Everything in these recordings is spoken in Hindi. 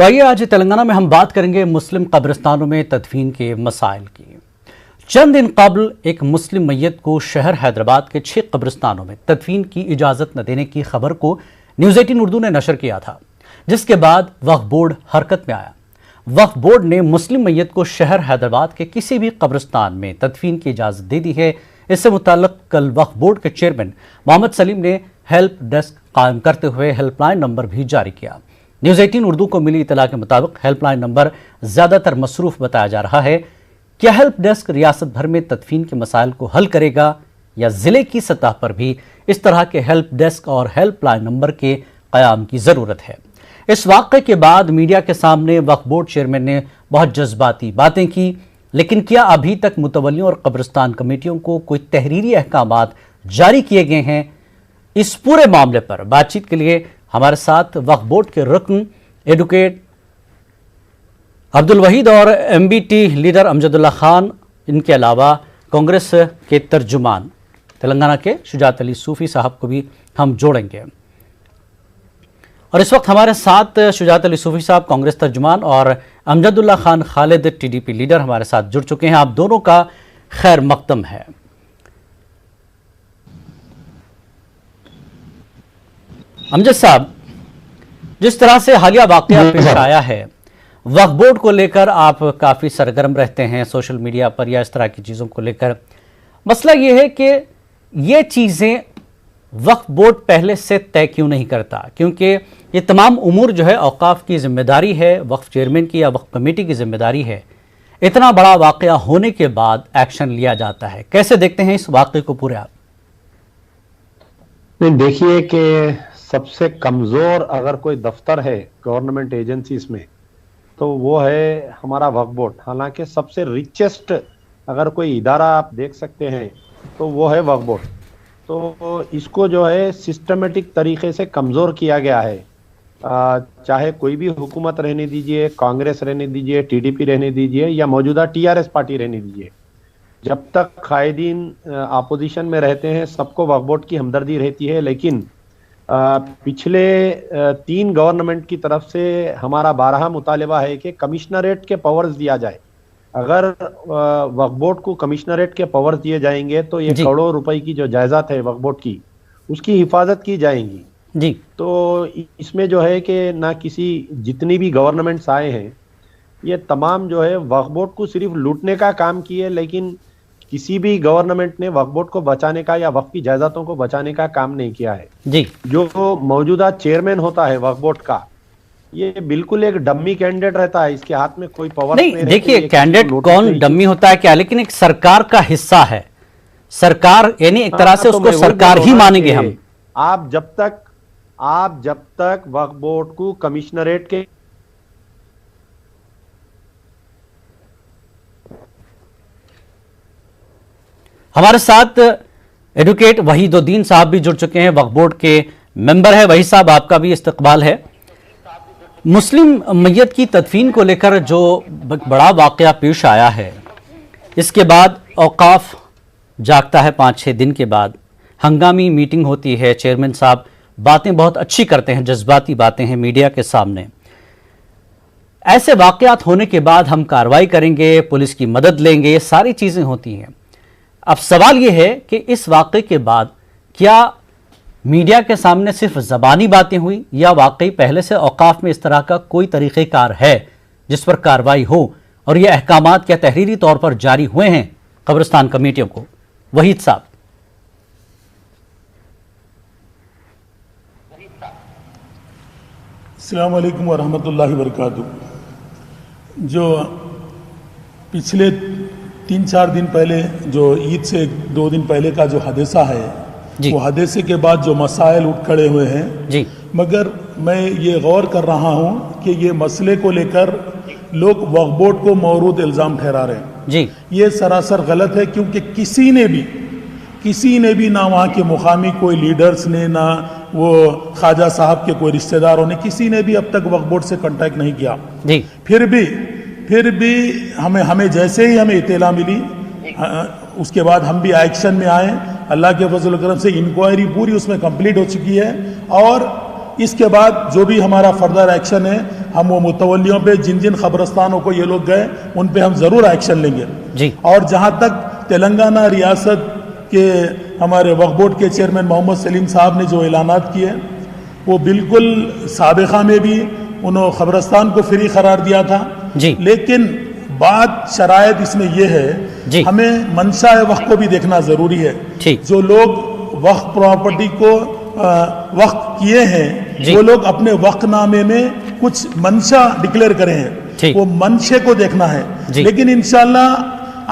तो आइए आज तेलंगाना में हम बात करेंगे मुस्लिम कब्रिस्तानों में तदफीन के मसाइल की। चंद दिन कबल एक मुस्लिम मैयत को शहर हैदराबाद के 6 कब्रिस्तानों में तदफीन की इजाज़त न देने की खबर को न्यूज़ 18 उर्दू ने नशर किया था, जिसके बाद वक्फ बोर्ड हरकत में आया। वक्फ बोर्ड ने मुस्लिम मैयत को शहर हैदराबाद के किसी भी कब्रिस्तान में तदफीन की इजाज़त दे दी है। इससे मुताल्लिक़ कल वक्फ बोर्ड के चेयरमैन मोहम्मद सलीम ने हेल्प डेस्क कायम करते हुए हेल्पलाइन नंबर भी जारी किया। न्यूज़ 18 उर्दू को मिली इतला के मुताबिक हेल्पलाइन नंबर ज़्यादातर मसरूफ़ बताया जा रहा है। क्या हेल्प डेस्क रियासत भर में तदफीन के मसाइल को हल करेगा या ज़िले की सतह पर भी इस तरह के हेल्प डेस्क और हेल्पलाइन नंबर के क़याम की ज़रूरत है? इस वाक़े के बाद मीडिया के सामने वक्फ बोर्ड चेयरमैन ने बहुत जज्बाती बातें की, लेकिन क्या अभी तक मुतवल्लियों और कब्रिस्तान कमेटियों को कोई तहरीरी अहकामात जारी किए गए हैं? इस पूरे मामले पर बातचीत के लिए हमारे साथ वक्फ बोर्ड के रुकन एडवोकेट अब्दुल वहीद और MBT लीडर अमजदुल्ला खान, इनके अलावा कांग्रेस के तर्जुमान तेलंगाना के शुजात अली सूफ़ी साहब को भी हम जोड़ेंगे। और इस वक्त हमारे साथ शुजात अली सूफ़ी साहब कांग्रेस तर्जुमान और अमजदुल्ला खान खालिद TDP लीडर हमारे साथ जुड़ चुके हैं। आप दोनों का खैर मकदम है। अमजद साहब, जिस तरह से हालिया वाक़या पेश आया है, वक्फ बोर्ड को लेकर आप काफ़ी सरगर्म रहते हैं सोशल मीडिया पर या इस तरह की चीज़ों को लेकर। मसला ये है कि ये चीज़ें वक्फ बोर्ड पहले से तय क्यों नहीं करता? क्योंकि ये तमाम उमूर जो है औकाफ की जिम्मेदारी है, वक्फ चेयरमैन की या वक्फ कमेटी की जिम्मेदारी है। इतना बड़ा वाक़या होने के बाद एक्शन लिया जाता है। कैसे देखते हैं इस वाक़े को पूरे आप? नहीं, देखिए कि सबसे कमज़ोर अगर कोई दफ्तर है गवर्नमेंट एजेंसीज में तो वो है हमारा वक्फ बोर्ड। हालांकि सबसे रिचेस्ट अगर कोई इदारा आप देख सकते हैं तो वो है वक्फ बोर्ड। तो इसको जो है सिस्टमेटिक तरीके से कमज़ोर किया गया है। चाहे कोई भी हुकूमत रहने दीजिए, कांग्रेस रहने दीजिए, TDP रहने दीजिए या मौजूदा TRS पार्टी रहने दीजिए, जब तक कायदीन अपोजिशन में रहते हैं सबको वक्फ बोर्ड की हमदर्दी रहती है। लेकिन पिछले 3 गवर्नमेंट की तरफ से हमारा 12 मुतालिबा है कि कमिश्नरेट के पावर्स दिया जाए। अगर वक्फ बोर्ड को कमिश्नरेट के पावर्स दिए जाएंगे तो ये करोड़ों रुपए की जो जायदाद है वक्फ बोर्ड की, उसकी हिफाजत की जाएंगी जी। तो इसमें जो है कि ना किसी जितनी भी गवर्नमेंट्स आए हैं ये तमाम जो है वक्फ बोर्ड को सिर्फ लूटने का काम किए, लेकिन किसी भी गवर्नमेंट ने वक्फ बोर्ड को बचाने का या वक्फ की जायदादों को बचाने का काम नहीं किया है जी। जो मौजूदा चेयरमैन होता है वक्फ बोर्ड का, ये बिल्कुल एक डम्मी कैंडिडेट रहता है, इसके हाथ में कोई पावर नहीं। देखिए, कैंडिडेट कौन डम्मी होता है क्या, लेकिन एक सरकार का हिस्सा है। सरकार यानी एक तरह से उसको सरकार ही मानेंगे हम। आप जब तक वक्फ बोर्ड को कमिश्नरेट के हमारे साथ एडवोकेट वहीदुद्दीन साहब भी जुड़ चुके हैं, वक्फ बोर्ड के मेंबर है। वही साहब, आपका भी इस्तकबाल है। मुस्लिम मैयत की तदफीन को लेकर जो बड़ा वाक़या पेश आया है, इसके बाद औकाफ जागता है 5-6 दिन के बाद, हंगामी मीटिंग होती है। चेयरमैन साहब बातें बहुत अच्छी करते हैं, जज्बाती बातें हैं मीडिया के सामने। ऐसे वाक़यात होने के बाद हम कार्रवाई करेंगे, पुलिस की मदद लेंगे, ये सारी चीज़ें होती हैं। अब सवाल यह है कि इस वाक़े के बाद क्या मीडिया के सामने सिर्फ ज़बानी बातें हुई या वाकई पहले से औकाफ में इस तरह का कोई तरीक़ेकार है जिस पर कार्रवाई हो, और ये अहकामात क्या तहरीरी तौर पर जारी हुए हैं कब्रिस्तान कमेटियों को? वहीद साहब। अस्सलाम वालेकुम व रहमतुल्लाहि व बरकातुहू। जो पिछले 3-4 दिन पहले, जो ईद से 2 दिन पहले का जो हादसा है, वो हादसे के बाद जो मसाइल उठ खड़े हुए हैं जी, मगर मैं ये गौर कर रहा हूँ कि ये मसले को लेकर लोग वक्फ बोर्ड को मौरूद इल्ज़ाम ठहरा रहे हैं जी। ये सरासर गलत है, क्योंकि किसी ने भी ना वहाँ के मुकामी कोई लीडर्स ने, ना वो ख्वाजा साहब के कोई रिश्तेदारों ने, किसी ने भी अब तक वक्फ बोर्ड से कांटेक्ट नहीं किया जी। फिर भी हमें जैसे ही हमें इत्तला मिली, उसके बाद हम भी एक्शन में आए। अल्लाह के फजल करम से इंक्वायरी पूरी उसमें कंप्लीट हो चुकी है और इसके बाद जो भी हमारा फर्दर एक्शन है, हम वो मुतवल्लियों पे जिन जिन खबरस्तानों को ये लोग गए उन पे हम ज़रूर एक्शन लेंगे जी। और जहाँ तक तेलंगाना रियासत के हमारे वक्फ बोर्ड के चेयरमैन मोहम्मद सलीम साहब ने जो ऐलानात किए, वो बिल्कुल साबिक़ा में भी उन्होंने खबरस्तान को फ्री करार दिया था जी। लेकिन बात शरायत इसमें यह है, हमें मंशा वक्फ को भी देखना ज़रूरी है। जो लोग वक्फ प्रॉपर्टी को वक्फ किए हैं, वो लोग अपने वक्फनामे में कुछ मंशा डिक्लेयर करे हैं, वो मंशे को देखना है। लेकिन इंशाल्लाह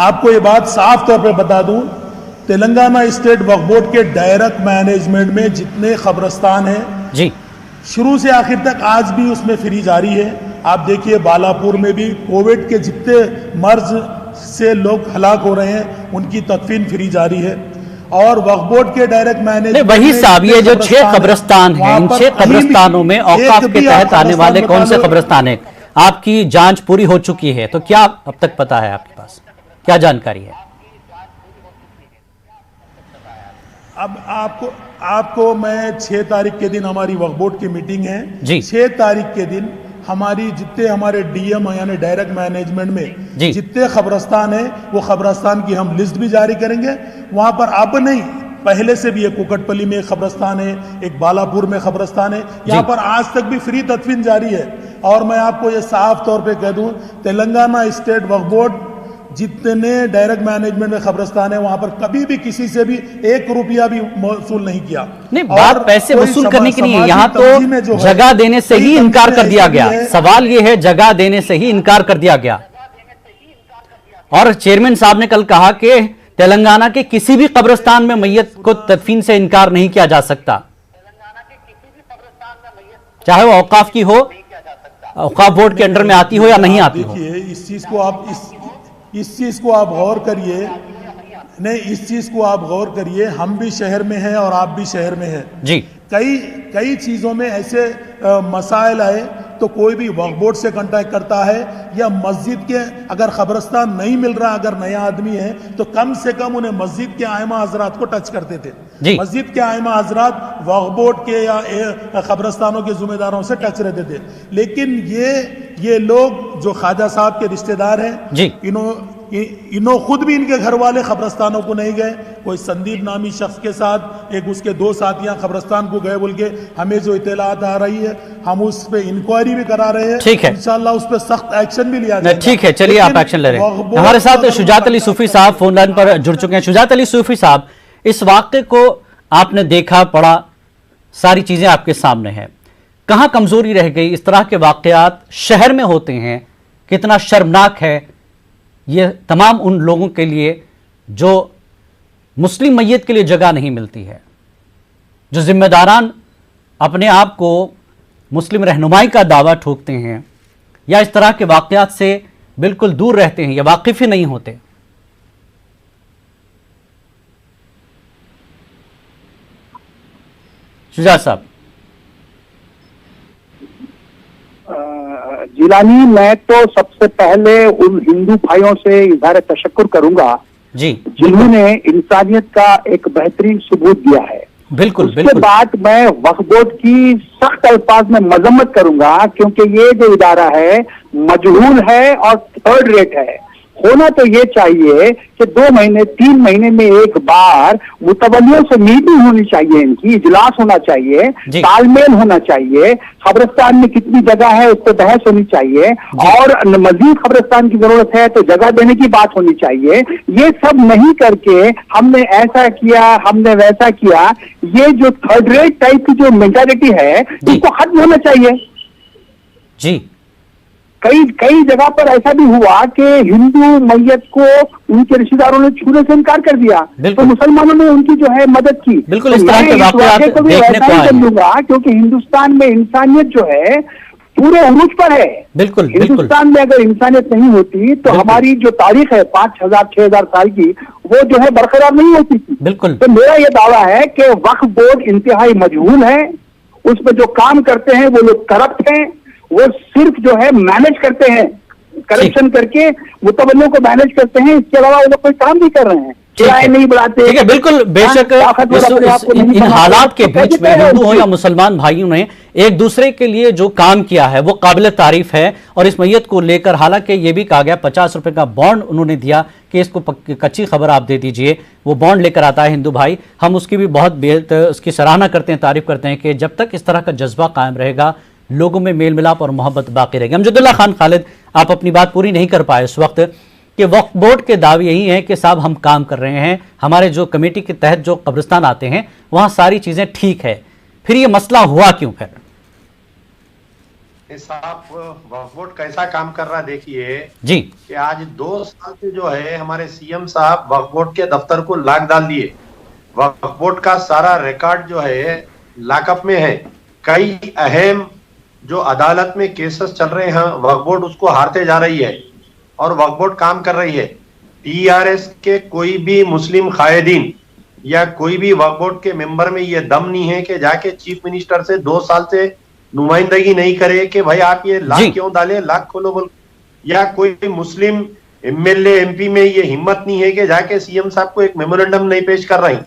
आपको ये बात साफ तौर पे बता दूं, तेलंगाना स्टेट वक्फ बोर्ड के डायरेक्ट मैनेजमेंट में जितने खबरस्तान हैं जी, शुरू से आखिर तक आज भी उसमें फ्री जारी है। आप देखिए बालापुर में भी कोविड के जितने मर्ज से लोग हलाक हो रहे हैं उनकी तदफीन फ्री जारी है। और वक्फ बोर्ड के डायरेक्ट मैनेजमेंट वही साहब, ये जो 6 कब्रिस्तान हैं, इन 6 कब्रिस्तानों में औकाफ के तहत आने वाले कौन से कब्रिस्तान है? आपकी जांच पूरी हो चुकी है, तो क्या अब तक पता है आपके पास, क्या जानकारी है? अब आपको मैं 6 तारीख के दिन हमारी वक्फ बोर्ड की मीटिंग है जी। 6 तारीख के दिन हमारी जितने हमारे डीएम यानी डायरेक्ट मैनेजमेंट में जितने खबरस्तान है, वो खबरस्तान की हम लिस्ट भी जारी करेंगे। वहां पर अब नहीं, पहले से भी एक कुकटपल्ली में एक खबरस्तान है, एक बालापुर में खबरस्तान है, यहाँ पर आज तक भी फ्री तदफीन जारी है। और मैं आपको ये साफ तौर पे कह दूं, तेलंगाना स्टेट वक्फ बोर्ड जितने डायरेक्ट मैनेजमेंट में खबरस्तान है, वहां पर कभी भी किसी से भी 1 रुपया भी वसूल नहीं किया। नहीं, बात पैसे वसूल करने की नहीं है, यहाँ तो जगह देने से ही इनकार कर दिया गया। सवाल ये है, जगह देने से ही इनकार कर दिया गया। और चेयरमैन साहब ने कल कहा कि तेलंगाना के किसी भी कब्रिस्तान में मैयत को तदफीन से इनकार नहीं किया जा सकता, चाहे वो औकाफ की हो, औकाफ बोर्ड के अंडर में आती हो या नहीं आती हो। इस चीज को आप गौर करिए, नहीं, इस चीज को आप गौर करिए। हम भी शहर में हैं और आप भी शहर में हैं जी। कई चीजों में ऐसे मसाइल आए तो कोई भी वक्फ बोर्ड से कांटेक्ट करता है, या मस्जिद के अगर खबरस्तान नहीं मिल रहा, अगर नया आदमी है तो कम से कम उन्हें मस्जिद के आइमा हजरात को टच करते थे। मस्जिद के आइमा हजरात वक्फ बोर्ड के या खबरस्तानों के जिम्मेदारों से टच रहते थे। लेकिन ये लोग जो ख्वाजा साहब के रिश्तेदार हैं, इन्हों खुद भी इनके घर वाले खबरस्तानों को नहीं गए। कोई संदीप नामी शख्स के साथ एक उसके 2 साथियां खबरस्तान को गए बोल के हमें जो इत्तलात आ रही है, हम उस पे इंक्वायरी भी करा रहे हैं। ठीक है, इंशाल्लाह उस पे सख्त एक्शन भी लिया जाएगा। ठीक है, चलिए आप एक्शन ले रहे हैं। हमारे साथ शुजात अली सूफी साहब फोन लाइन पर जुड़ चुके हैं। शुजात अली सूफी साहब, इस वाक़े को आपने देखा, पढ़ा, सारी चीजें आपके सामने हैं, कहां कमजोरी रह गई? इस तरह के वाकयात शहर में होते हैं, कितना शर्मनाक है ये तमाम उन लोगों के लिए जो मुस्लिम मैयत के लिए जगह नहीं मिलती है, जो जिम्मेदारान अपने आप को मुस्लिम रहनुमाई का दावा ठोकते हैं या इस तरह के वाकयात से बिल्कुल दूर रहते हैं या वाकिफ ही नहीं होते। शुजात साहब। जिलानी, मैं तो सबसे पहले उन हिंदू भाइयों से इज़हार तशक्कुर करूंगा जी, जिन्होंने इंसानियत का एक बेहतरीन सबूत दिया है। बिल्कुल। उसके बाद मैं वक्फ बोर्ड की सख्त अल्फाज में मजम्मत करूंगा, क्योंकि ये जो इदारा है मजहूल है और थर्ड रेट है। होना तो ये चाहिए कि 2 महीने 3 महीने में एक बार मुतवल्लियों से मीटिंग होनी चाहिए, इनकी इजलास होना चाहिए, तालमेल होना चाहिए, खबरस्तान में कितनी जगह है उस पर बहस होनी चाहिए, और मजीद खबरस्तान की जरूरत है तो जगह देने की बात होनी चाहिए। ये सब नहीं करके हमने ऐसा किया, हमने वैसा किया, ये जो थर्ड रेट टाइप की जो मेंटालिटी है इसको खत्म होना चाहिए जी। कई जगह पर ऐसा भी हुआ कि हिंदू मैयत को उनके रिश्तेदारों ने छूने से इनकार कर दिया, तो मुसलमानों ने उनकी जो है मदद की। बिल्कुल, इस तरह के वाक़यात को भी ऐसा ही कर लूंगा, क्योंकि हिंदुस्तान में इंसानियत जो है पूरे उरूज पर है। बिल्कुल, हिंदुस्तान में अगर इंसानियत नहीं होती तो हमारी जो तारीख है 5000-6000 साल की, वो जो है बरकरार नहीं होती थी। बिल्कुल। तो मेरा ये दावा है कि वक्फ बोर्ड इंतहाई मजहूल है, उसमें जो काम करते हैं वो लोग करप्ट हैं, वो सिर्फ जो है मैनेज करते हैं, करप्शन करके मुतवल्लियों को मैनेज करते हैं, इसके अलावा वो लोग कोई काम नहीं कर रहे हैं। किराए नहीं बढ़ाते। ठीक है, बिल्कुल, बेशक इन हालात के बीच में हिंदू हो या मुसलमान भाइयों ने एक दूसरे के लिए जो काम किया है वो काबिल तारीफ है। और इस मैयत को लेकर हालांकि ये भी कहा गया 50 रुपए का बॉन्ड उन्होंने दिया कि इसको कच्ची खबर आप दे दीजिए, वो बॉन्ड लेकर आता है हिंदू भाई। हम उसकी भी बहुत उसकी सराहना करते हैं, तारीफ करते हैं कि जब तक इस तरह का जज्बा कायम रहेगा, लोगों में मेल मिलाप और मोहब्बत बाकी रहेगी। अमजदुल्ला खान खालिद, आप अपनी बात पूरी नहीं कर पाए इस वक्त कि वक्फ बोर्ड के दावे यही है कि साहब हम काम कर रहे हैं, हमारे जो कमेटी के तहत जो कब्रिस्तान आते हैं वहां सारी चीजें ठीक है, फिर ये मसला हुआ क्यों? फिर साहब वक्फ बोर्ड कैसा काम कर रहा देखिए जी कि आज 2 साल से जो है हमारे सीएम साहब वक्फ बोर्ड के दफ्तर को लॉक डाल दिए। वक्फ बोर्ड का सारा रिकॉर्ड जो है लॉकअप में है। कई अहम जो अदालत में केसेस चल रहे हैं वक्फ बोर्ड उसको हारते जा रही है और वक्फ बोर्ड काम कर रही है। टीआरएस के कोई भी मुस्लिम कायदीन या कोई भी वक्फ बोर्ड के मेंबर में ये दम नहीं है कि जाके चीफ मिनिस्टर से 2 साल से नुमाइंदगी नहीं करे कि भाई आप ये लाख क्यों डाले, लाख खोलो बोल। या कोई मुस्लिम एमएलए एमपी में ये हिम्मत नहीं है कि जाके सीएम साहब को एक मेमोरेंडम नहीं पेश कर रही।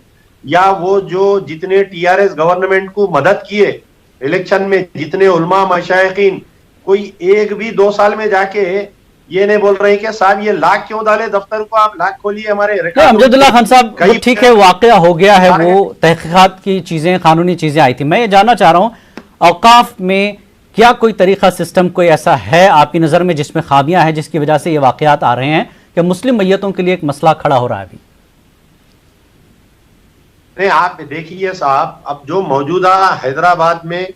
या वो जो जितने टीआरएस गवर्नमेंट को मदद किए इलेक्शन में, जितने उलमा मशाइखीन, कोई एक भी 2 साल में जाके ये नहीं बोल रहे कि साहब ये लाख क्यों डाले दफ्तर को, आप लाख खोलिए हमारे। अमजदुल्ला खान साहब, ठीक है, वाकया हो गया है, वो तहकीकात की चीजें, कानूनी चीजें आई थी। मैं ये जानना चाह रहा हूं औकाफ में क्या कोई तरीका, सिस्टम कोई ऐसा है आपकी नजर में जिसमें खामियां हैं, जिसकी वजह से ये वाकयात आ रहे हैं कि मुस्लिम मैयतों के लिए एक मसला खड़ा हो रहा है अभी? नहीं, आप देखिए साहब, अब जो मौजूदा हैदराबाद में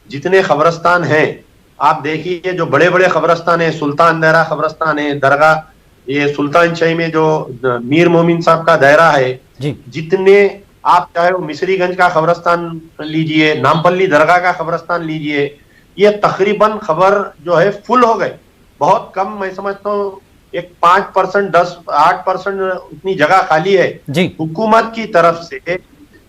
जितने कब्रिस्तान हैं, आप देखिए जो बड़े बड़े कब्रिस्तान है, सुल्तान दायरा कब्रिस्तान है, दरगाह ये सुल्तान शाही में जो मीर मोमिन साहब का दायरा है जी, जितने आप चाहे वो मिसरीगंज का कब्रिस्तान लीजिए, नामपल्ली दरगाह का कब्रिस्तान लीजिए, ये तकरीबन खबर जो है फुल हो गए। बहुत कम, मैं समझता हूँ एक 5%, 8% उतनी जगह खाली है जी। हुकूमत की तरफ से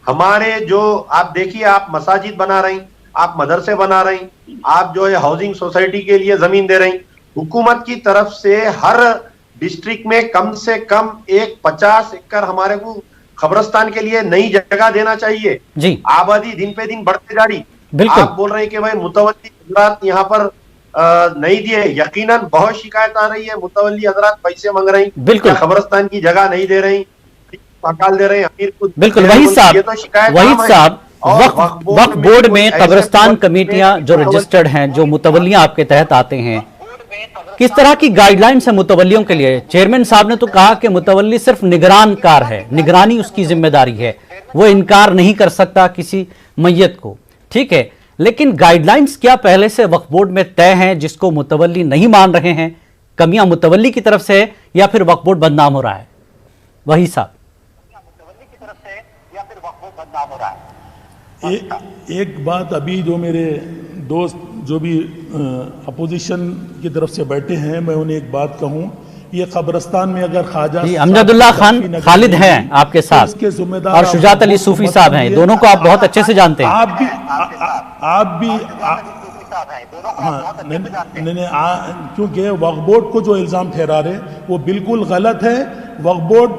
हमारे जो आप देखिए, आप मसाजिद बना रही, आप मदरसे बना रही, आप जो है हाउसिंग सोसाइटी के लिए जमीन दे रही। हुकूमत की तरफ से हर डिस्ट्रिक्ट में कम से कम एक 50 एकड़ हमारे को कब्रिस्तान के लिए नई जगह देना चाहिए जी। आबादी दिन पे दिन बढ़ते जा रही। आप बोल रहे हैं कि भाई मुतवल्ली हजरात यहाँ पर नहीं दिए, यकीनन बहुत शिकायत आ रही है, मुतवल्ली हजरात पैसे मांग रही, बिल्कुल कब्रिस्तान की जगह नहीं दे रही, पकाल दे रहे हैं। बिल्कुल वही साहब वक्फ बोर्ड में कब्रिस्तान कमेटियां जो रजिस्टर्ड हैं, जो मुतवल्लियां आपके तहत आते हैं, किस तरह की गाइडलाइंस है मुतवल्लियों के लिए? चेयरमैन साहब ने तो कहा कि मुतवल्ली सिर्फ निगरान कार है, निगरानी उसकी जिम्मेदारी है, वो इनकार नहीं कर सकता किसी मैयत को, ठीक है, लेकिन गाइडलाइंस क्या पहले से वक्फ बोर्ड में तय हैं जिसको मुतवल्ली नहीं मान रहे हैं? कमियां मुतवल्ली की तरफ से है या फिर वक्फ बोर्ड बदनाम हो रहा है? वही साहब, एक बात अभी जो मेरे दोस्त जो भी अपोजिशन की तरफ से बैठे हैं, मैं उन्हें एक बात कहूं, ये कब्रिस्तान में अगर ख्वाजा अमजदुल्ला खान खालिद हैं आपके साथ, इसके जिम्मेदार और शुजात अली सूफी साहब हैं, दोनों को आप बहुत अच्छे से जानते हैं। आप भी हाँ, नहीं, क्योंकि वक्फ बोर्ड को जो इल्जाम ठहरा रहे वो बिल्कुल गलत है। वक्फ बोर्ड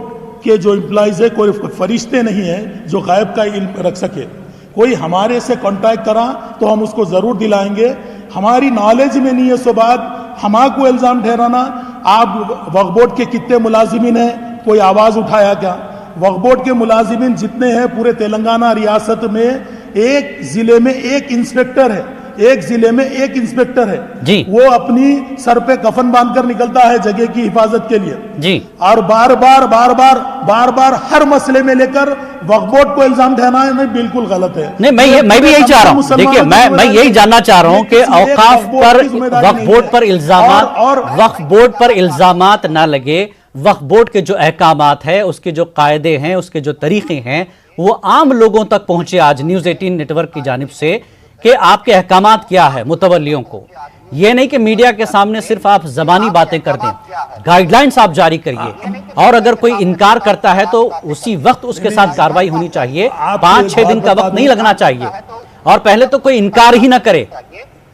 के जो एम्प्लॉइज है कोई फरिश्ते नहीं है जो गायब का इल्म रख सके। कोई हमारे से कांटेक्ट करा तो हम उसको जरूर दिलाएंगे। हमारी नॉलेज में नहीं है सो बात हमारे इल्जाम ठहराना। आप वक्फ बोर्ड के कितने मुलाजिमीन हैं, कोई आवाज उठाया क्या? वक्फ बोर्ड के मुलाजिमीन जितने हैं पूरे तेलंगाना रियासत में, एक जिले में एक इंस्पेक्टर है, एक जिले में एक इंस्पेक्टर है जी। वो अपनी सर पे कफन बांधकर निकलता है जगह की हिफाजत के लिए जी। और बार बार हर मसले में लेकर वक्फ बोर्ड को इल्जाम ठहराना बिल्कुल गलत है। नहीं, मैं भी यही चाह रहा हूँ। देखिए, मैं यही जानना चाह रहा हूँ कि औकाफ पर वक्फ बोर्ड पर इल्जामात ना लगे। वक्फ बोर्ड के जो अहकामात है, उसके जो कायदे हैं, उसके जो तरीके हैं, वो आम लोगों तक पहुंचे। आज न्यूज 18 नेटवर्क की जानिब से कि आपके अहकामात क्या है मुतवल्लियों को, ये नहीं कि मीडिया के सामने सिर्फ आप जबानी बातें कर दें, गाइडलाइंस आप जारी करिए। और अगर कोई इनकार करता है तो उसी वक्त उसके साथ कार्रवाई होनी चाहिए, 5-6 दिन का वक्त नहीं लगना चाहिए। और पहले तो कोई इनकार ही ना करे।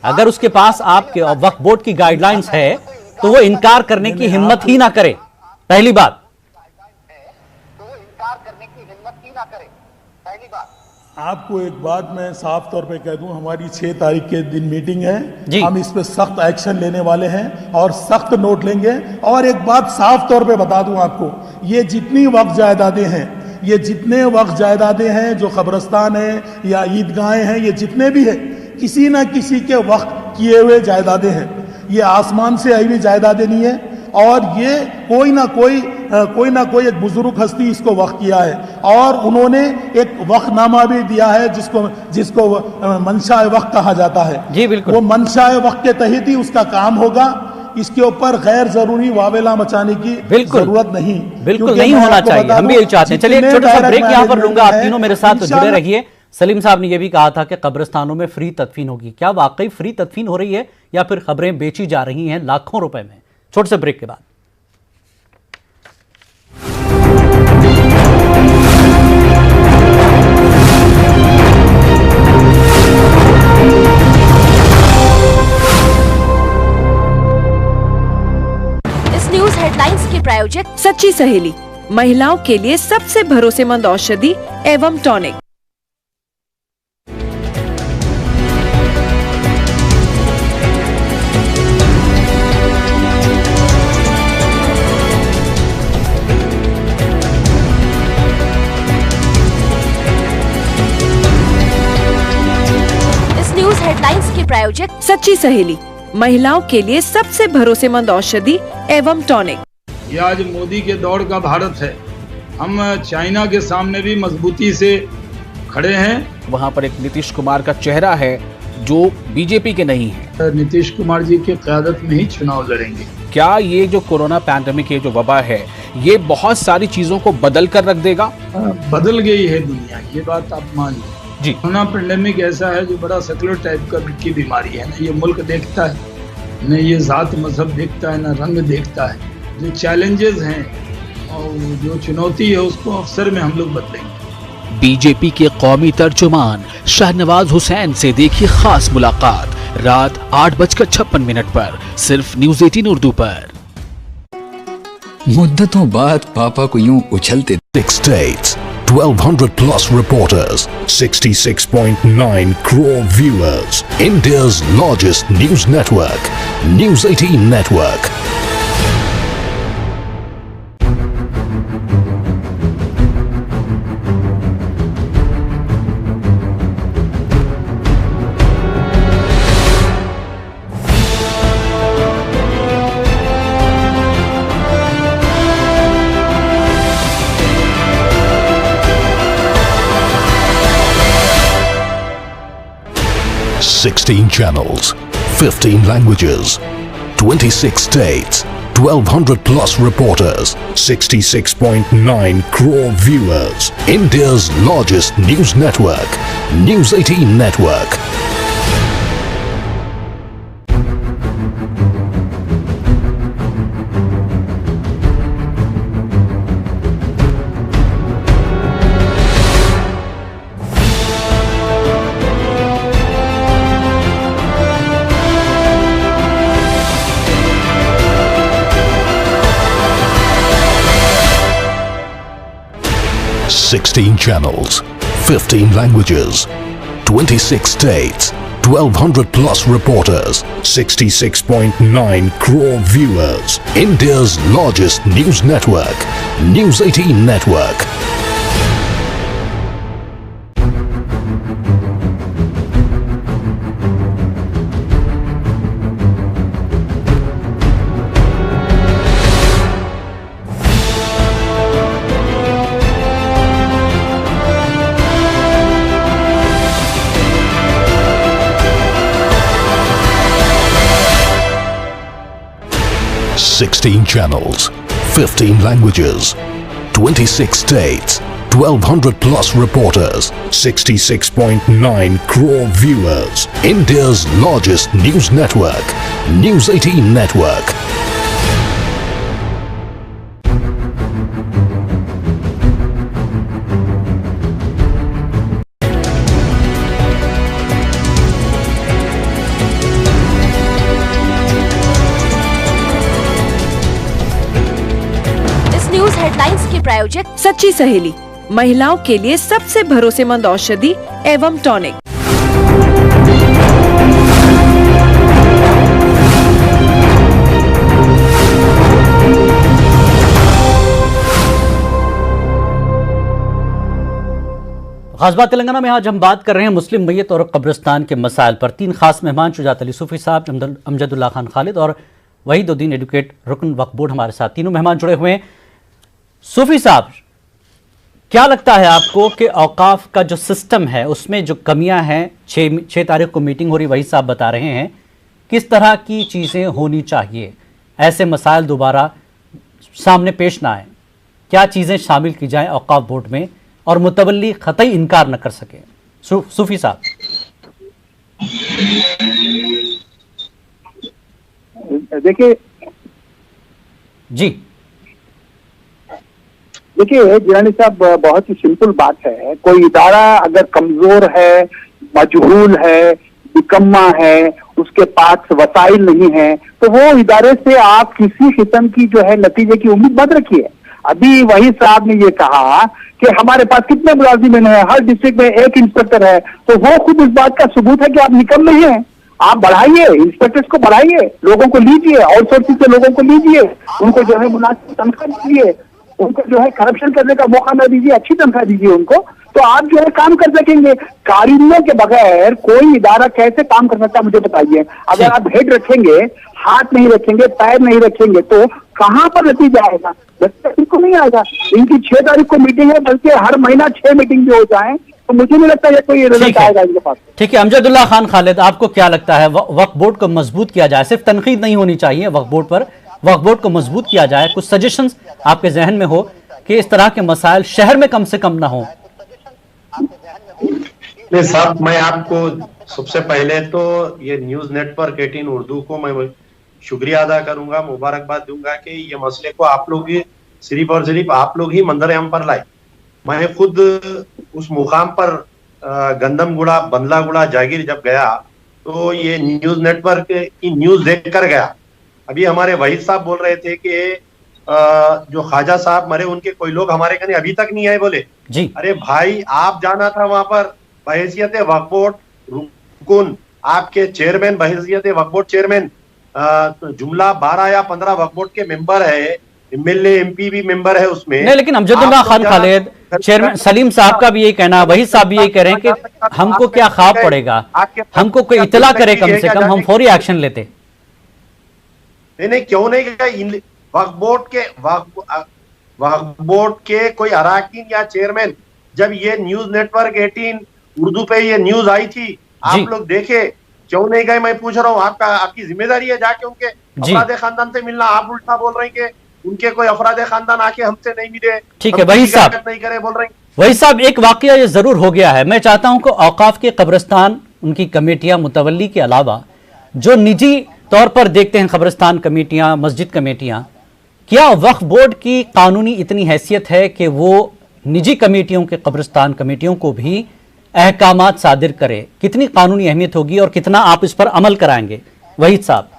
अगर उसके पास आपके वक्फ बोर्ड की गाइडलाइंस है तो वो इनकार करने की हिम्मत ही ना करे, पहली बात। आपको एक बात मैं साफ तौर पे कह दूं, हमारी 6 तारीख के दिन मीटिंग है, हम इस पे सख्त एक्शन लेने वाले हैं और सख्त नोट लेंगे। और एक बात साफ तौर पे बता दूं आपको, ये जितनी वक्फ जायदादें हैं, ये जितने वक्फ जायदादें हैं, जो कब्रिस्तान है या ईदगाहें हैं, ये जितने भी है, किसी ना किसी के वक्त किए हुए जायदादें हैं। ये आसमान से आई हुई जायदादें नहीं है, और ये कोई ना कोई एक बुजुर्ग हस्ती इसको वक्त किया है, और उन्होंने एक वक्फनामा भी दिया है जिसको मंशा वक्त कहा जाता है। जी बिल्कुल, वो मंशा वक्त के तहत ही उसका काम होगा। इसके ऊपर गैर जरूरी वावेला मचाने की जरूरत नहीं, बिल्कुल नहीं होना चाहिए। हम भी यही चाहते हैं। चलिए एक छोटा सा ब्रेक यहाँ पर लूंगा, आप तीनों मेरे साथ जुड़े रहिए। सलीम साहब ने यह भी कहा था कि कब्रिस्तानों में फ्री तदफीन होगी। क्या वाकई फ्री तदफीन हो रही है या फिर खबरें बेची जा रही हैं लाखों रुपए में? छोटे से ब्रेक के बाद इस न्यूज हेडलाइंस के प्रायोजक सच्ची सहेली, महिलाओं के लिए सबसे भरोसेमंद औषधि एवं टॉनिक। हेडलाइंस के प्रायोजक सच्ची सहेली, महिलाओं के लिए सबसे भरोसेमंद औषधि एवं टॉनिक। ये आज मोदी के दौर का भारत है। हम चाइना के सामने भी मजबूती से खड़े हैं। वहाँ पर एक नीतीश कुमार का चेहरा है जो बीजेपी के नहीं है। नीतीश कुमार जी की क़यादत में ही चुनाव लड़ेंगे। क्या ये जो कोरोना पैंडेमिक, ये जो वबा है, ये बहुत सारी चीजों को बदल कर रख देगा? बदल गई है दुनिया, ये बात आप मान लीजिए जी। कोरोना पैंडेमिक ऐसा है जो बड़ा सेकुलर टाइप की बीमारी है। न ये मुल्क देखता है, न ये जात मजहब देखता है, न रंग देखता है। जो चैलेंजेस हैं और जो चुनौती है उसको अवसर में हम लोग बदलेंगे। बीजेपी के कौमी तर्जुमान शाहनवाज हुसैन से देखिए खास मुलाकात रात 8:56 पर, सिर्फ न्यूज़ 18 उर्दू पर। मुद्दतों बाद पापा को यूं उछलते 6 states, 1200 plus reporters, 66.9 crore viewers. India's largest news network, News 18 Network. Sixteen channels, 15 languages, 26 states, 1200 plus reporters, 66.9 crore viewers. India's largest news network, News 18 Network. Sixteen channels, 15 languages, 26 states, 1200 plus reporters, 66.9 crore viewers. India's largest news network, News 18 Network. Sixteen channels, 15 languages, 26 states, 1200 plus reporters, 66.9 crore viewers. India's largest news network, News 18 Network. Headlines के प्रायोजक सच्ची सहेली, महिलाओं के लिए सबसे भरोसेमंद औषधि एवं टॉनिक। ग़ज़ात तेलंगाना में आज हम बात कर रहे हैं मुस्लिम मैयत और कब्रिस्तान के मसाइल पर। तीन खास मेहमान शुजात अली सूफी साहब, अमजदुल्ला खान खालिद और वहीदुद्दीन एडवोकेट रुकन वक्फ बोर्ड हमारे साथ तीनों मेहमान जुड़े हुए हैं। सूफी साहब, क्या लगता है आपको कि औकाफ का जो सिस्टम है उसमें जो कमियां हैं, 6 तारीख को मीटिंग हो रही, वही साहब बता रहे हैं, किस तरह की चीज़ें होनी चाहिए ऐसे मसाइल दोबारा सामने पेश ना आए? क्या चीज़ें शामिल की जाएं औकाफ बोर्ड में और मुतवल्ली ख़तई इनकार न कर सके? सूफी साहब। देखिए जिलानी साहब, बहुत ही सिंपल बात है। कोई इदारा अगर कमजोर है, मजहूल है, निकम्मा है, उसके पास वसाइल नहीं है, तो वो इदारे से आप किसी किस्म की जो है नतीजे की उम्मीद मत रखिए। अभी वही साहब ने ये कहा कि हमारे पास कितने मुलाजिम हैं, हर डिस्ट्रिक्ट में एक इंस्पेक्टर है, तो वो खुद इस बात का सबूत है कि आप निकम्मे हैं। आप बढ़ाइए, इंस्पेक्टर्स को बढ़ाइए, लोगों को लीजिए, आउटसोर्सिंग से लोगों को लीजिए, उनको जो है मुनासिब तनख्वाह दीजिए, उनको जो है करप्शन करने का मौका न दीजिए, अच्छी तनख्वाह दीजिए उनको, तो आप जो है काम कर सकेंगे। कारीनों के बगैर कोई इदारा कैसे काम कर सकता है, मुझे बताइए। अगर आप हेड रखेंगे, हाथ नहीं रखेंगे, पैर नहीं रखेंगे, तो कहां पर नतीजा आएगा? बिल्कुल नहीं आएगा। इनकी 6 तारीख को मीटिंग है, बल्कि हर महीना 6 मीटिंग भी हो जाए तो मुझे नहीं लगता ये कोई रिजल्ट आएगा इनके पास। ठीक है, अमजदुल्ला खान खालिद, आपको क्या लगता है वक्फ बोर्ड को मजबूत किया जाए? सिर्फ तनकीद नहीं होनी चाहिए वक्फ बोर्ड पर, वक्फ बोर्ड को मजबूत किया जाए। कुछ सजेशंस आपके जहन में हो कि इस तरह के मसाइल शहर में कम से कम ना हो? नहीं साहब, मैं आपको सबसे पहले तो ये न्यूज नेटवर्क 18 उर्दू को मैं शुक्रिया अदा करूंगा, मुबारकबाद दूंगा कि ये मसले को आप लोग ही सिर्फ और सिर्फ आप लोग ही मंजर आम पर लाए। मैं खुद उस मुकाम पर गंदमगुड़ा, बंदलागुड़ा, जागीर जब गया तो ये न्यूज नेटवर्क की न्यूज देख कर गया। अभी हमारे वहीद साहब बोल रहे थे कि जो ख्वाजा साहब मरे उनके कोई लोग हमारे कने अभी तक नहीं आए बोले जी। अरे भाई, आप जाना था वहां पर बहैसियत वक्फ बोर्ड रुकन, आपके चेयरमैन बहैसियत वक्फ बोर्ड चेयरमैन, जुमला 12 या 15 वक्फ बोर्ड के मेंबर है, एमएलए एमपी भी मेंबर है उसमें। नहीं, लेकिन अमजदुल्ला खान खालिद, चेयरमैन सलीम साहब का भी यही कहना, वही साहब भी यही कह रहे हैं कि हमको क्या ख्वाब पड़ेगा, हमको कोई इतला करे कम से कम, हम फौरी एक्शन लेते। नहीं, क्यों नहीं गए? वक्फ बोर्ड के कोई अराकीन या चेयरमैन, जब ये न्यूज नेटवर्क 18 उर्दू पे ये न्यूज आई थी, आप लोग देखे, क्यों नहीं गए? मैं पूछ रहा हूँ, आपकी जिम्मेदारी है जाके उनके अफराद खानदान से मिलना। आप उल्टा बोल रहे हैं कि उनके कोई अफराद खानदान आके हमसे नहीं मिले, ठीक है वही साहब नहीं करे बोल रहे हैं। वही साहब, एक वाकया ये जरूर हो गया है। मैं चाहता हूं कि औकाफ के कब्रिस्तान, उनकी कमेटियां, मुतवल्ली के अलावा जो निजी तौर पर देखते हैं कब्रिस्तान कमेटियां, मस्जिद कमेटियां, क्या वक्फ बोर्ड की कानूनी इतनी हैसियत है कि वो निजी कमेटियों के, कब्रिस्तान कमेटियों को भी अहकामात सादिर करे? कितनी कानूनी अहमियत होगी और कितना आप इस पर अमल कराएंगे वहीद साहब?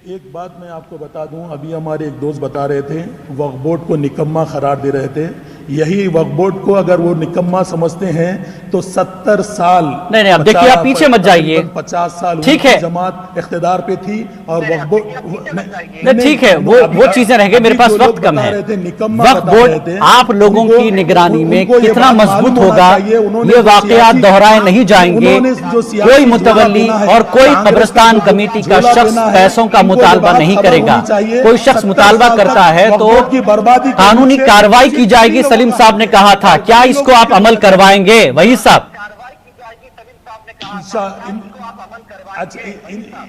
एक बात मैं आपको बता दूं, अभी हमारे एक दोस्त बता रहे थे वक्फ बोर्ड को निकम्मा करार दे रहे थे। यही वक्फ बोर्ड को अगर वो निकम्मा समझते हैं तो 70 साल नहीं, अब देखिए आप पीछे मत जाइए, 50 साल ठीक है, जमात इख्तिदार पे थी और वक्फ बोर्ड ठीक है, वो चीजें रह गई, मेरे पास वक्त कम है। वक्फ बोर्ड आप लोगों की निगरानी में कितना मजबूत होगा, ये वाकयात दोहराए नहीं जाएंगे। कोई मुतवल्ली और कोई कब्रिस्तान कमेटी का शख्स पैसों का मुतालबा नहीं करेगा। कोई शख्स मुतालबा करता है तो कानूनी कार्रवाई की जाएगी, सलीम साहब ने कहा था। क्या इसको आप अमल करवाएंगे वही साहब?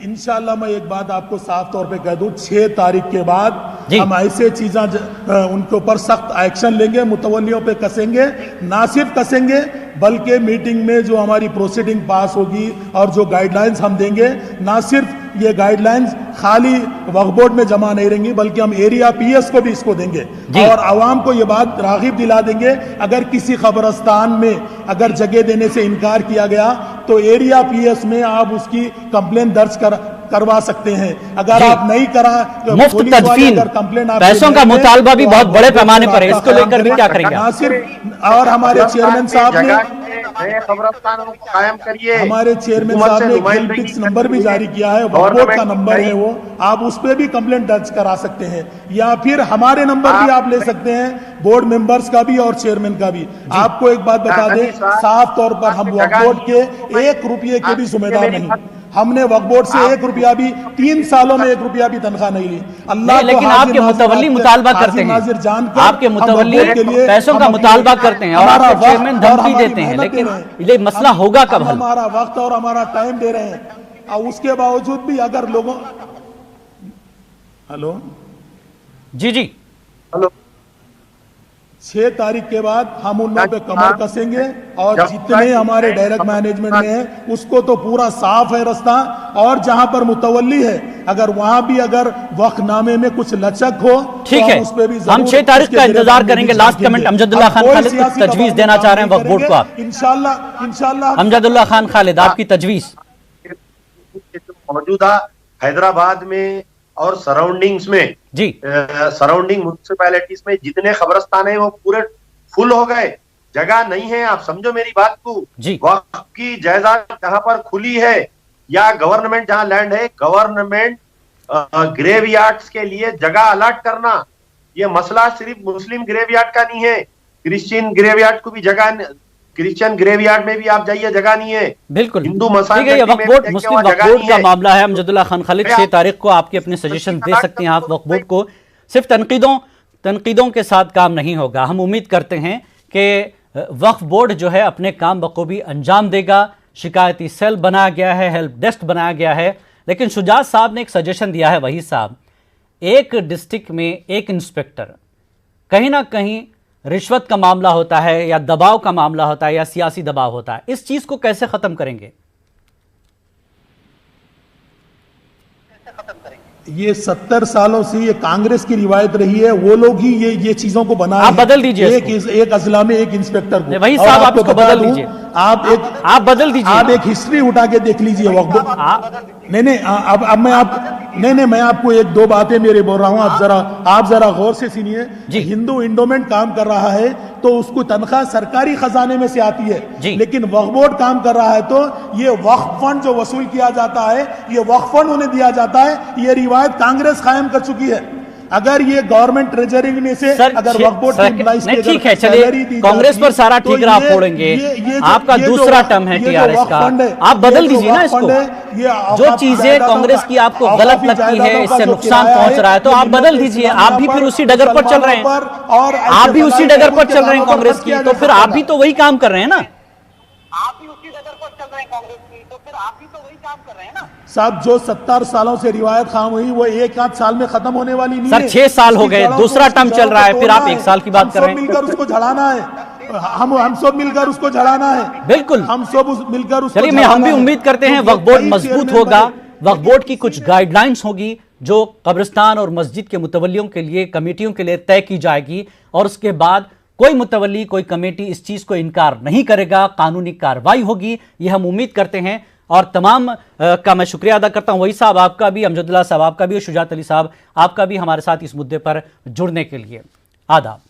इंशाअल्लाह मैं एक बात आपको साफ तौर पे कह दूं, 6 तारीख के बाद हम ऐसे चीजें उनके ऊपर सख्त एक्शन लेंगे, मुतवल्लियों पे कसेंगे, ना सिर्फ कसेंगे बल्कि मीटिंग में जो हमारी प्रोसीडिंग पास होगी और जो गाइडलाइंस हम देंगे, ना सिर्फ ये गाइडलाइंस खाली वक्फ बोर्ड में जमा नहीं रहेंगी बल्कि हम एरिया पीएस को भी इसको देंगे और आवाम को ये बात राग़िब दिला देंगे। अगर किसी कब्रिस्तान में अगर जगह देने से इनकार किया गया तो एरिया पीएस में आप उसकी कंप्लेन दर्ज करवा सकते हैं। अगर आप नहीं करा मुफ्त तदफीन पैसों का मुतालबा भी बहुत बड़े पैमाने पर है, इसको लेकर भी क्या करेंगे? नासिर और हमारे चेयरमैन साहब ने कब्रिस्तानों को कायम करिए। हमारे चेयरमैन साहब ने हेल्प नंबर भी जारी किया है, वक्फ बोर्ड का नंबर है वो, आप उस पर भी कंप्लेंट दर्ज करा सकते हैं, या फिर हमारे नंबर भी आप ले सकते हैं, बोर्ड मेंबर्स का भी और चेयरमैन का भी। आपको एक बात बता दें, साफ तौर पर हम वक्फ बोर्ड के 1 रुपये के भी जिम्मेदार नहीं। हमने वक्फ बोर्ड से 1 रुपया भी 3 सालों में 1 रुपया भी तनख्वाह नहीं ली। अल्लाह को लेकिन आपके मुतवल्ली मुतालबा करते हैं, आपके मुतवल्ली पैसों का मुतालबा करते हैं और आपके चेयरमैन धमकी देते हैं, लेकिन ये मसला होगा कब हल? हमारा वक्त और हमारा टाइम दे रहे हैं, और उसके बावजूद भी अगर लोगों हेलो जी 6 तारीख के बाद हम उन लोगों पे कमर कसेंगे, और जितने हमारे डायरेक्ट मैनेजमेंट में है उसको तो पूरा साफ है रास्ता, और जहां पर मुतवल्ली है अगर वहां भी अगर वक्फनामे में कुछ लचक हो, ठीक है, हम 6 तारीख का इंतजार करेंगे। लास्ट कमेंट अमजदुल्लाह खान खालिद तजवीज देना चाह रहे हैं वक्फ बोर्ड को आप? इंशाल्लाह अमजदुल्लाह खान खालिद, आपकी तजवीज? मौजूदा हैदराबाद में और सराउंडिंग्स में जी, सराउंडिंग म्युनिसिपैलिटीज में जितने कब्रिस्तान है वो पूरे फुल हो गए, जगह नहीं है। आप समझो मेरी बात को, वक्फ की जायदाद जहां पर खुली है या गवर्नमेंट जहां लैंड है, गवर्नमेंट ग्रेवयार्ड्स के लिए जगह अलॉट करना, ये मसला सिर्फ मुस्लिम ग्रेवयार्ड का नहीं है, क्रिश्चियन ग्रेवयार्ड को भी जगह, क्रिश्चियन ग्रेवयार्ड में भी आप जाइए जगह नहीं है। बिल्कुल, हिंदू ठीक है, ये वक्फ बोर्ड मुस्लिम वक्फ बोर्ड का मामला है। अमजदुल्लाह खान खालिद 6 तारीख को आपके अपने सजेशन दे सकते हैं आप वक्फ बोर्ड को। सिर्फ तनकीदों के साथ काम नहीं होगा। हम उम्मीद करते हैं कि वक्फ बोर्ड जो है अपने काम बखूबी अंजाम देगा। शिकायती सेल बनाया गया है, हेल्प डेस्क बनाया गया है, लेकिन शुजात साहब ने एक सजेशन दिया है, वही साहब, एक डिस्ट्रिक्ट में एक इंस्पेक्टर, कहीं ना कहीं रिश्वत का मामला होता है या दबाव का मामला होता है या सियासी दबाव होता है, इस चीज को कैसे खत्म करेंगे? ये 70 सालों से ये कांग्रेस की रिवायत रही है, वो लोग ही ये चीजों को बना, आप बदल दीजिए एक अजला में एक इंस्पेक्टर को। वही साहब, आप इसको बदल दीजिए, आप बदल दीजिए, आप एक हिस्ट्री उठा के देख लीजिए वक्त। नहीं अब मैं आपको 1-2 बातें मेरे बोल रहा हूं, आप जरा गौर से सुनिए। हिंदू इंडोमेंट काम कर रहा है तो उसको तनख्वाह सरकारी खजाने में से आती है, लेकिन वक्फ बोर्ड काम कर रहा है तो ये वक्फ फंड जो वसूल किया जाता है, ये वक्फ फंड उन्हें दिया जाता है। ये रिवायत कांग्रेस कायम कर चुकी है। अगर ये गवर्नमेंट ट्रेजरी में से अगर वक्फ बोर्ड की एम्प्लॉइज की ठीक है, चलिए कांग्रेस पर सारा ठीकरा आप फोड़ेंगे, आपका दूसरा टर्म है टीआरएस का, आप बदल दीजिए ना इसको। जो चीजें कांग्रेस की आपको गलत लगती है, इससे नुकसान पहुंच रहा है, तो आप बदल दीजिए। आप भी फिर उसी डगर पर चल रहे हैं, आप भी उसी डगर पर चल रहे हैं कांग्रेस की, तो फिर आप भी तो वही काम कर रहे हैं ना। आप भी उसी डगर पर चल रहे हैं कांग्रेस की, तो फिर आप भी तो वही काम कर रहे हैं ना। साहब, जो 70 सालों से रिवायत खाम हुई वो 1-8 साल में खत्म होने वाली नहीं है। सर 6 साल हो गए, दूसरा टर्म चल रहा है, फिर आप 1 साल की बात कर रहे हैं। मिलकर उसको झड़ाना है, हम सब मिलकर उसको झड़ाना है। बिल्कुल, हम सब मिलकर उसको। चलिए, हम भी उम्मीद करते हैं वक्फ बोर्ड मजबूत होगा, वक्फ बोर्ड की कुछ गाइडलाइंस होगी जो कब्रिस्तान और मस्जिद के मुतवल्लियों के लिए, कमेटियों के लिए तय की जाएगी, और उसके बाद कोई मुतवल्ली, कोई कमेटी इस चीज को इनकार नहीं करेगा, कानूनी कार्रवाई होगी, ये हम उम्मीद करते हैं। और तमाम का मैं शुक्रिया अदा करता हूं, वही साहब आपका भी, अमजदुल्लाह साहब आपका भी, और शुजात अली साहब आपका भी हमारे साथ इस मुद्दे पर जुड़ने के लिए। आदाब।